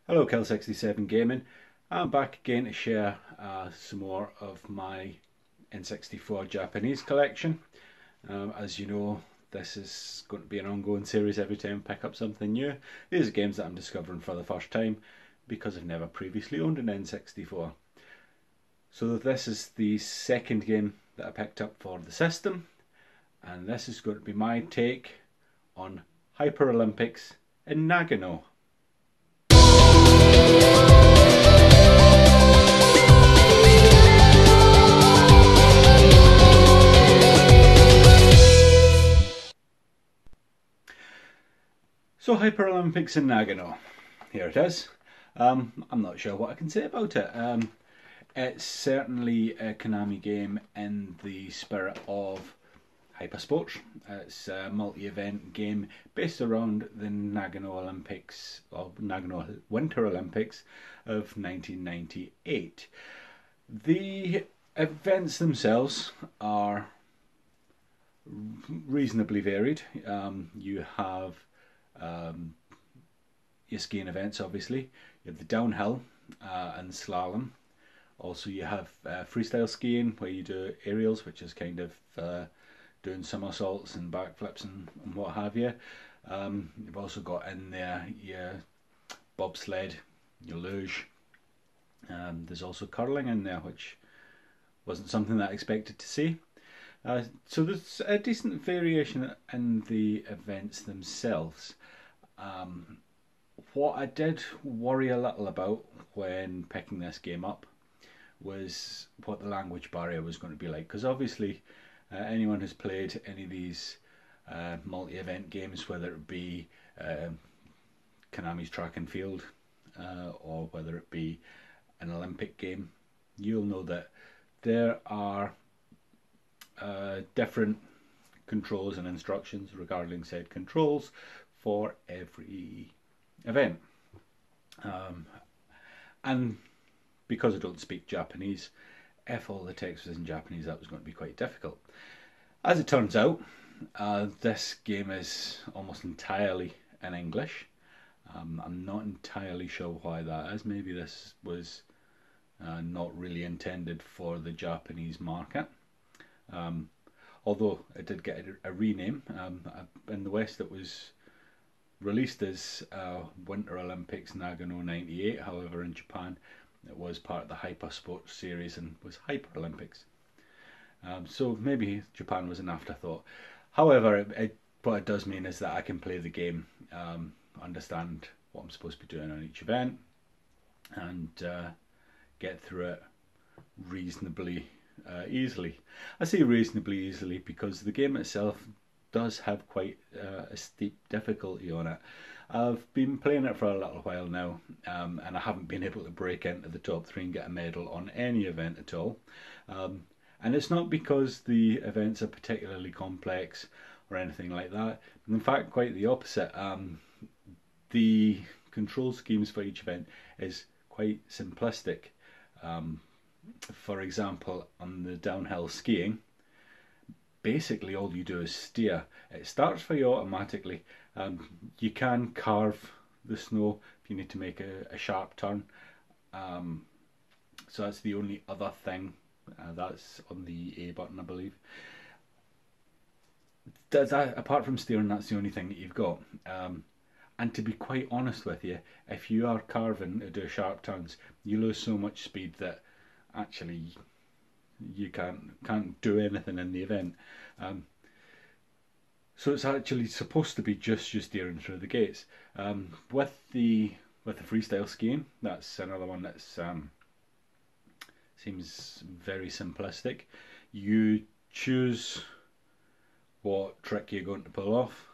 Hello Kel67 Gaming. I'm back again to share some more of my N64 Japanese collection. As you know, this is going to be an ongoing series every time I pick up something new. These are games that I'm discovering for the first time because I've never previously owned an N64. So this is the second game that I picked up for the system, and this is going to be my take on Hyper Olympics in Nagano. So Hyper Olympics in Nagano, here it is. I'm not sure what I can say about it. It's certainly a Konami game in the spirit of Hypersports. It's a multi-event game based around the Nagano Olympics, or Nagano Winter Olympics of 1998. The events themselves are reasonably varied. You have your skiing events, obviously. You have the downhill and slalom. Also, you have freestyle skiing where you do aerials, which is kind of doing somersaults and backflips and what have you. You've also got in there your bobsled, your luge. There's also curling in there, which wasn't something that I expected to see. So there's a decent variation in the events themselves. What I did worry a little about when picking this game up was what the language barrier was going to be like, because obviously anyone who's played any of these multi-event games, whether it be Konami's track and field or whether it be an Olympic game, you'll know that there are different controls and instructions regarding said controls for every event. And because I don't speak Japanese, if all the text was in Japanese, that was going to be quite difficult. As it turns out, this game is almost entirely in English. I'm not entirely sure why that is. Maybe this was not really intended for the Japanese market. Although it did get a rename. In the West it was released as Winter Olympics Nagano 98, however in Japan it was part of the Hypersports series and was Hyper Olympics. So maybe Japan was an afterthought. However, what it does mean is that I can play the game, understand what I'm supposed to be doing on each event, and get through it reasonably easily. I say reasonably easily because the game itself does have quite a steep difficulty on it. I've been playing it for a little while now, and I haven't been able to break into the top 3 and get a medal on any event at all. And it's not because the events are particularly complex or anything like that. In fact, quite the opposite. The control schemes for each event is quite simplistic. For example, on the downhill skiing, basically all you do is steer. It starts for you automatically. You can carve the snow if you need to make a sharp turn. So that's the only other thing. That's on the A button, I believe. Apart from steering, that's the only thing that you've got. And to be quite honest with you, if you are carving to do sharp turns, you lose so much speed that actually you can't do anything in the event. So it's actually supposed to be just you steering through the gates. With the freestyle skiing, that's another one that seems very simplistic. You choose what trick you're going to pull off,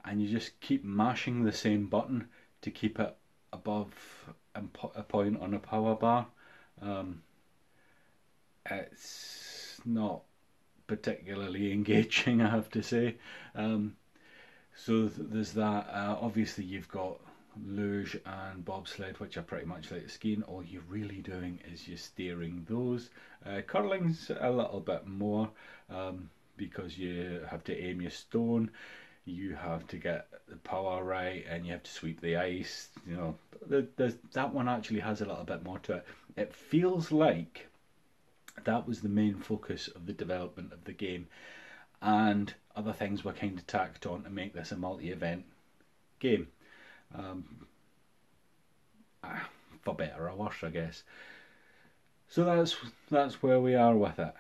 and you just keep mashing the same button to keep it above a point on a power bar. It's not particularly engaging, I have to say. So there's that. Obviously you've got luge and bobsled, which are pretty much like skiing. All you're really doing is you're steering those. Curling's a little bit more, because you have to aim your stone, you have to get the power right, and you have to sweep the ice. You know, that one actually has a little bit more to it. It feels like that was the main focus of the development of the game, and other things were kind of tacked on to make this a multi-event game. Um, for better or worse, I guess. So that's where we are with it.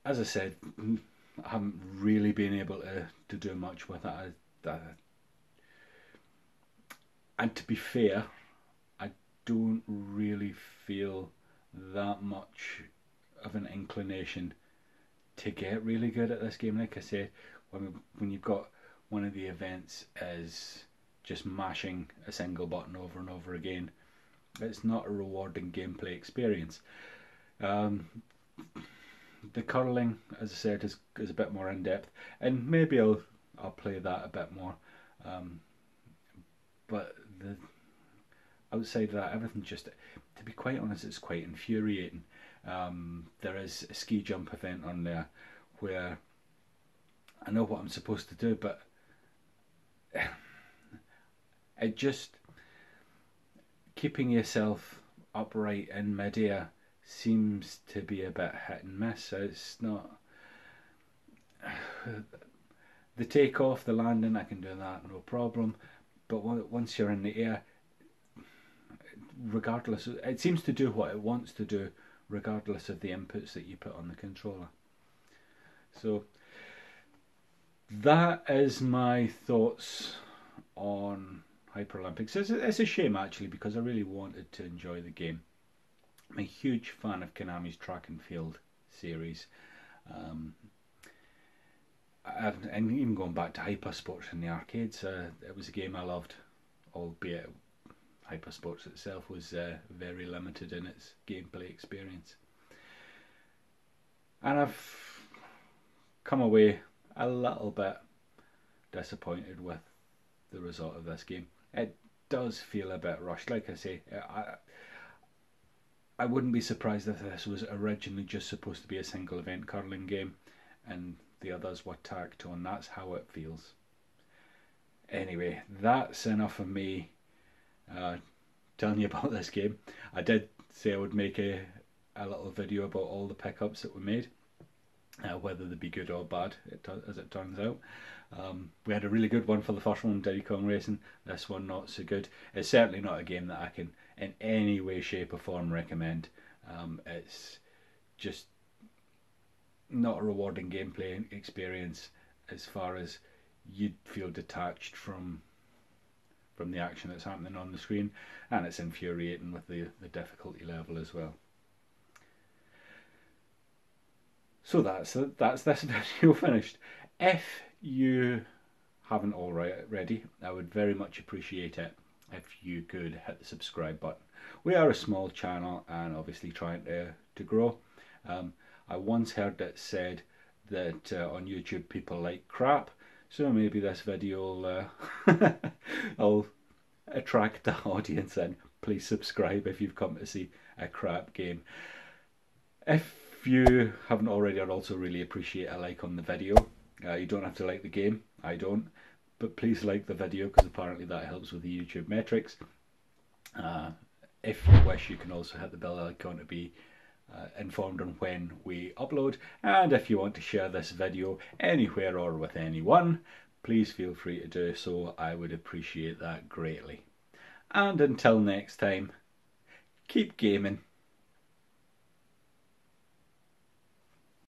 As I said, I haven't really been able to do much with it. And to be fair, I don't really feel that much of an inclination to get really good at this game. Like I said, when you've got one of the events is just mashing a single button over and over again, it's not a rewarding gameplay experience. The curling, as I said, is a bit more in depth, and maybe I'll play that a bit more. But outside of that, everything just, to be quite honest, it's quite infuriating. There is a ski jump event on there where I know what I'm supposed to do, but it just, keeping yourself upright in midair seems to be a bit hit and miss. It's not the takeoff, the landing, I can do that no problem, but once you're in the air, regardless, it seems to do what it wants to do regardless of the inputs that you put on the controller. So that is my thoughts on Hyper Olympics. It's a shame actually, because I really wanted to enjoy the game. I'm a huge fan of Konami's Track and Field series, and even going back to Hyper Sports in the arcades, it was a game I loved, albeit Hyper Sports itself was very limited in its gameplay experience. And I've come away a little bit disappointed with the result of this game. It does feel a bit rushed. Like I say, I wouldn't be surprised if this was originally just supposed to be a single event curling game and the others were tacked on. That's how it feels. Anyway, that's enough of me telling you about this game. I did say I would make a little video about all the pickups that we made, whether they be good or bad, as it turns out. We had a really good one for the first one, Diddy Kong Racing. This one not so good. It's certainly not a game that I can in any way, shape or form recommend. It's just not a rewarding gameplay experience as far as you'd feel detached from the action that's happening on the screen, and it's infuriating with the difficulty level as well. So that's this video finished. If you haven't already, I would very much appreciate it if you could hit the subscribe button. We are a small channel and obviously trying to grow. I once heard it said that on YouTube people like crap, so maybe this video will attract the audience, and please subscribe if you've come to see a crap game. If you haven't already, I'd also really appreciate a like on the video. You don't have to like the game, I don't, but please like the video because apparently that helps with the YouTube metrics. If you wish, you can also hit the bell icon to be informed on when we upload, and if you want to share this video anywhere or with anyone, please feel free to do so. I would appreciate that greatly. And until next time, keep gaming.